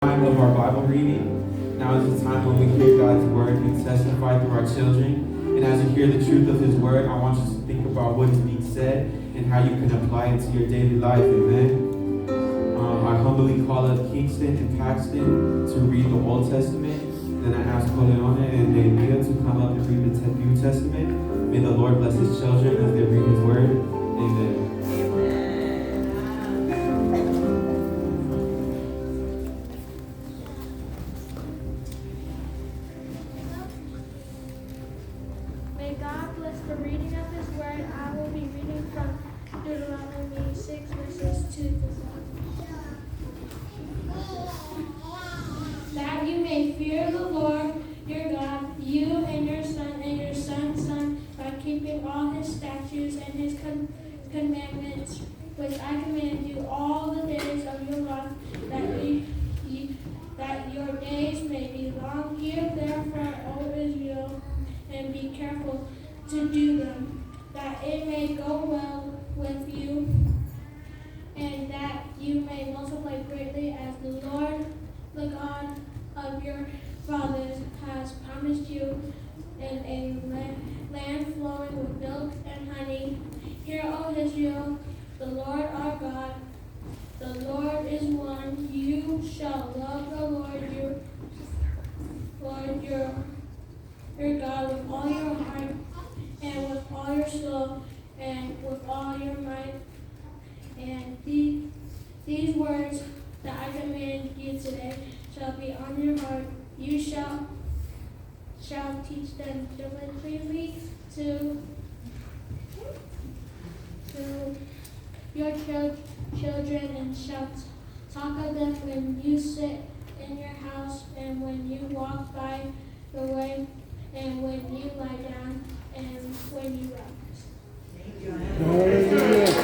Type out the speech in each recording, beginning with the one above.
Time of our Bible reading. Now is the time when we hear God's word being testified through our children. And as you hear the truth of his word, I want you to think about what is being said and how you can apply it to your daily life. Amen. I humbly call up Kingston and Paxton to read the Old Testament. Then I ask Neileah and Neileah to come up and read the New Testament. May the Lord bless his children as they read his word. Amen. May God bless the reading of his word. I will be reading from Deuteronomy 6, verses 2 to 7. That you may fear the Lord your God, you and your son's son, by keeping all his statutes and his commandments, which I command you all the days of your life, that your days may be long. Hear therefore, O Israel, and be careful to do them, that it may go well with you, and that you may multiply greatly, as the Lord, the God of your fathers, has promised you, in a land flowing with milk and honey. Hear, O Israel, the Lord our God, the Lord is one. You shall love the Lord your God with all your heart, and with all your soul, and with all your might. And these words that I command you today shall be on your heart. You shall teach them diligently to your children, and shall talk of them when you sit in your house, and when you walk by the way, and when you lie down, and when you rise. Thank you.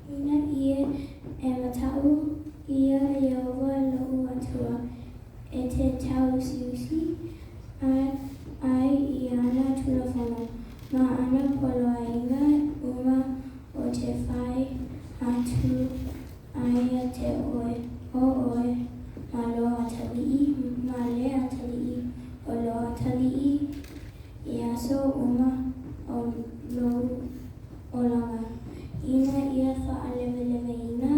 Ina ia e matau ia Yehova lo atua e te tau siusi ai I ana tula whana ma ana polo ainga uma o te whai atu aia te oe o oe ma lo atalii ma le atalii o lo atalii I aso uma o lo o langa. Ina ia whaalewelewe ina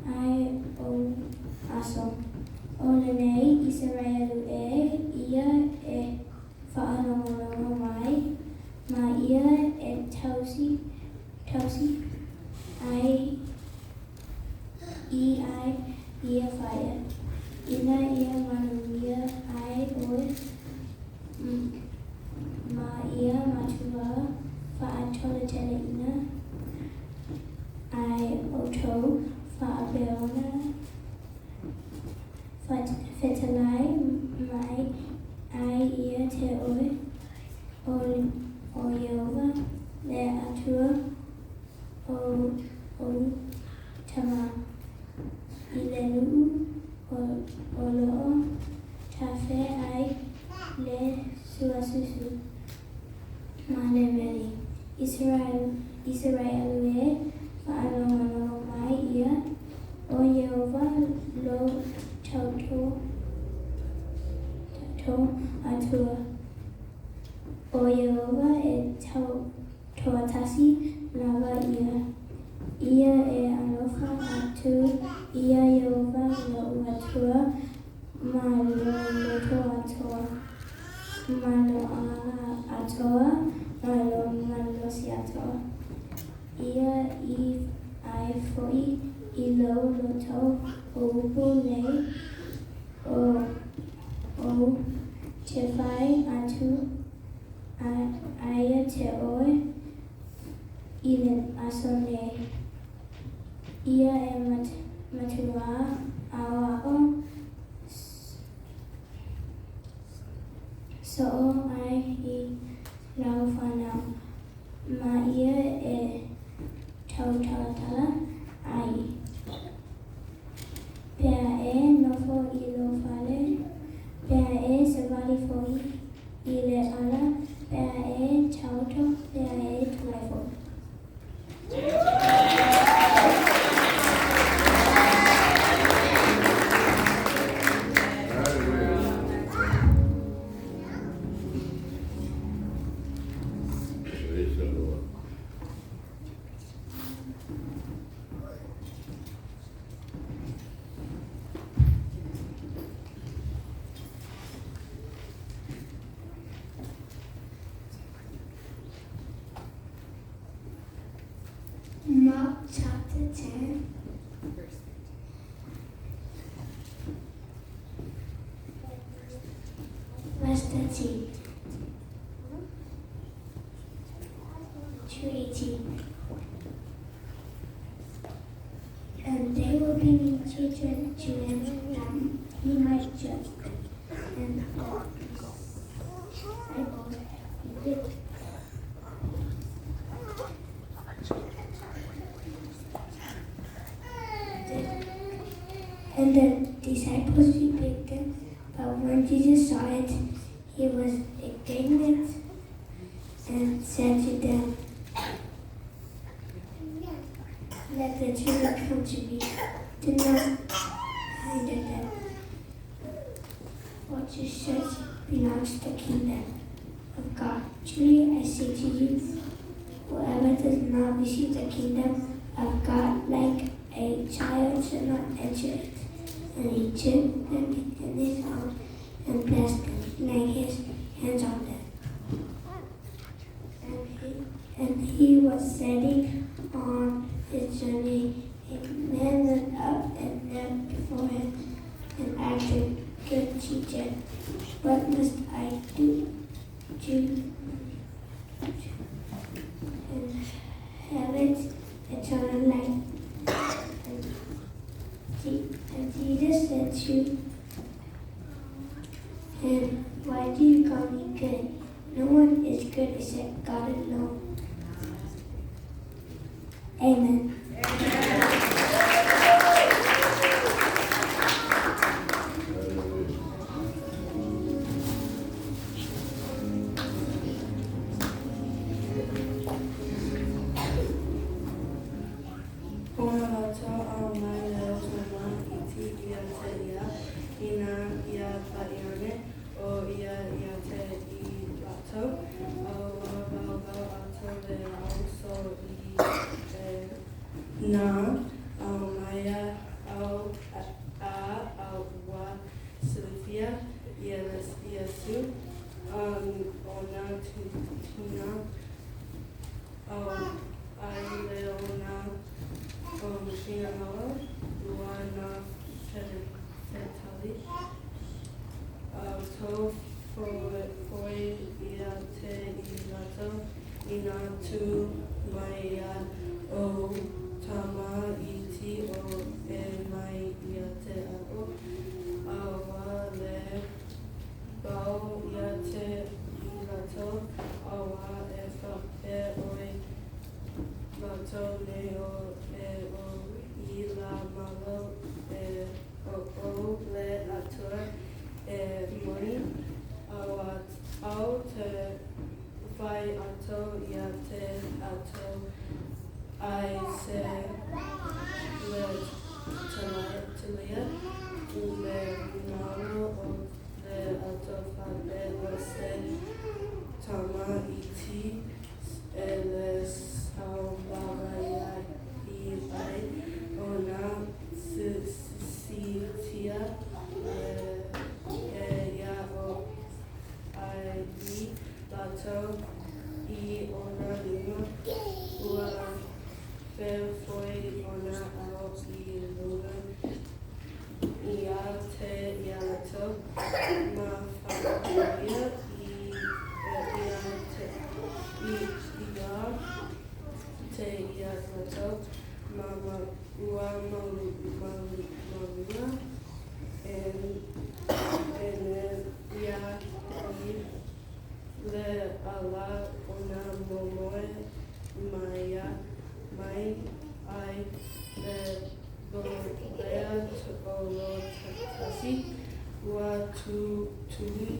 ai o aso. O lenei Israelu ia e whaalongorongo mai, ma ia e tausi ai ia whaia. Ina ia manuia ai oe, ma ia matua whaatoletele ina ai o tau whaabeona whetalai mai ai ia te oe o Yehova le atua o tama I le nuu o loo tawhe ai le suasusu ma le reli. Israelu whaalongorongo mai ia o Yehova lo tauto atua. O Yehova e toatasi lava ia. Ia e alofa atu ia Yehova lo atua ma lo loto atoa. Ma lo atoa ma lo malosi atoa. Ia ai foi I lo loto o upu nei o te whai atu aia te oe I le aso nei. Ia e matua ao so ai I lau whanau. Ma ia e tautala ai. Pea e nofo I lo whale. Pea e savali foi I le ala. Pea e tauto. Pea e tulaifo. Mark chapter 10, verse 13 to 18. And they will bring children to him that he might judge them. And the disciples did. And the disciples rebuked him, but when Jesus saw it, he was indignant and said to them, Let the children come to me, do not hinder them, for to such belongs the kingdom of God. Truly I say to you, whoever does not receive the kingdom of God like a child shall not enter it. And he took them in his arms and blessed them, laying his hands on them. And he was setting on his journey. A man looked up and knelt before him and asked him, Good teacher, what must I do to inherit eternal life? And Jesus said to him, Why do you call me good? No one is good except God alone. Amen. Na, Maya, au wa Sylvia, Yesu, ona tuna, Aileona, Shinawa, Luana Fetali, to foi te ilato, inatu Maya, o Tama iti o mai iate ako awa le bau iate ilato awa oi lato leo ila malo o le atua moni awa au te fai ato iate ato I say Neileah, le nalo o le alfabe se tama iti le salvaya I ona sitia ya o I lato I ona lima ua foi ona ao I luna ia te iato ma Neileah, te ia matau, mama ua maua, and ia le ala ona momoe mai ai le bolea o lo tasi ua tuli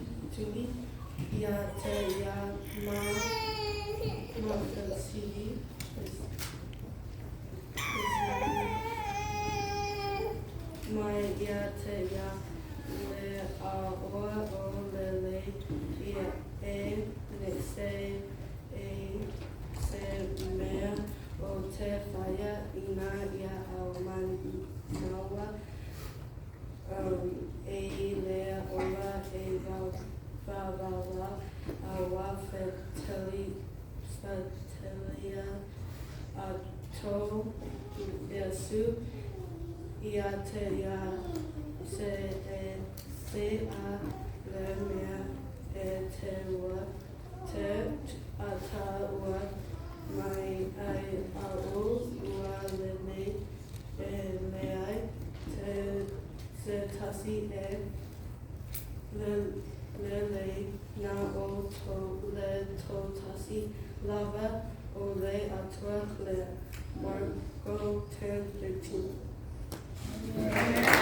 ia te ia mawhasiri mai ia te ia le aoa o lele ia se mea o te whaia ina ia au manawa lea ola vavawa a wawhetelia a tō Yesu ia te ia se a le mea te ua te ata ua mai ai au ua lene leai se tasi lele na o le tō tasi lava o le atua le Marko 10:13.